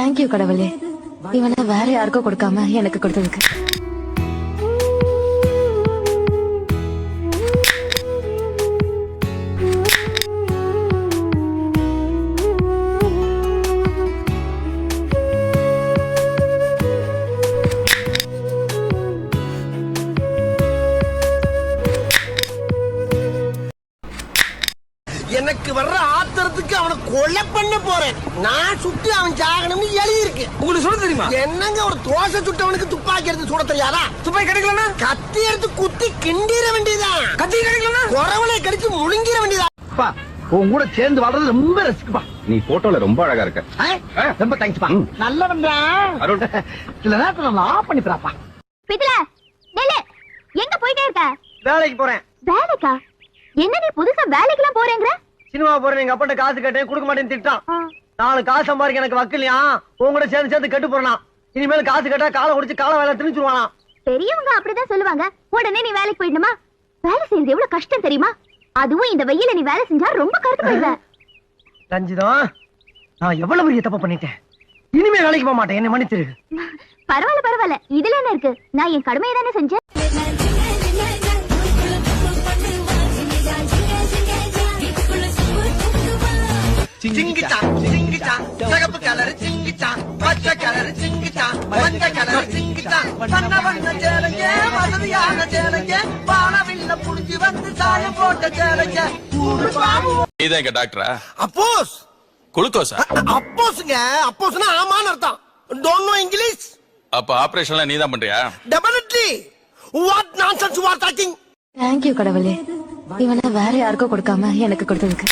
Thank you கடவுளே, இவனை வேற யாருக்கும் கொடுக்காம எனக்கு கொடுத்ததுக்கு. எனக்கு வர்ற ஆத்திரத்துக்கு அவனை கொலை பண்ண போறேன். நான் சுட்டு அவன் சாகணும்னு எழுதி இருக்கு. உங்களுக்கு சொல்ல தெரியுமா? என்னங்க ஒரு தோசை சுட்டவனுக்கு துப்பாக்கி எடுத்து சுட தெரியாதா? துப்பாக்கி கிடைக்கலனா கத்தி எடுத்து குத்தி கிண்டிர வேண்டியதான். கத்தி கிடைக்கலனா குறவனை கடிச்சு முழுங்கிற வேண்டியதான். உன் கூட சேர்ந்து வாழ்றது ரொம்ப ரிஸ்க்பா. நீ போட்டோல ரொம்ப அழகா இருக்க. ரொம்ப தேங்க்ஸ்பா. நல்லவன்டா. அருள், சில நேரத்துல நம்ம ஆஃப் பண்ணி போறாப்பா. பிதல நெல்ல எங்க போயிட்டே இருக்க? வேலைக்கு போறேன். வேலைக்கா? என்ன நீ புதுசா வேலைக்குலாம் போறேங்கற? சினிமா போறேன். எங்க அப்பா காசு கேட்டேன், கொடுக்க மாட்டேன்னு திட்டான். நாலு காசு சம்பாதிக்க எனக்கு வக்கலையா, உன் கூட சேர்ந்து சேர்ந்து கெட்டு போறானா. இனிமேல் காசு கேட்டா காலை குடிச்சு காலை வேலை திணிச்சுருவானா. பெரியவங்க அப்படிதான் சொல்லுவாங்க. உடனே நீ வேலைக்கு போயிடணுமா? வேலை செய்யறது எவ்வளவு கஷ்டம் தெரியுமா? அதுவும் இந்த வெயில நீ வேலை செஞ்சா ரொம்ப கருத்து போயிடுவ. ரஞ்சிதம், நான் எவ்வளவு பெரிய தப்பு பண்ணிட்டேன். இனிமே வேலைக்கு போக மாட்டேன், என்ன மன்னிச்சிரு. பரவாயில்ல பரவாயில்ல, இதுல என்ன இருக்கு? நான் என் கடமையை தானே செஞ்சேன். சிங்கிச்சான் சிங்கிச்சான் சிகப்பு கலர் சிங்கிச்சான், பச்சை கலர் சிங்கிச்சான், மஞ்சள் கலர் சிங்கிச்சான், வண்ண வண்ண சேலைங்க, வசதியான சேலைங்க, வானவில்ல புடிச்சு வந்து சாயம் போட்ட சேலைங்க. நீதான் எங்க டாக்டரா? அப்போஸ் குளுக்கோஸா? அப்போஸ்ங்க. அப்போஸ்னா ஆமான்னு அர்த்தம். Don't know English? அப்ப ஆபரேஷன்லாம் நீதான் பண்றியா? Definitely. What nonsense you are talking? Thank you கடவுளே, இவனை வேற யாருக்கும் கொடுக்காம எனக்கு கொடுத்ததுக்கு.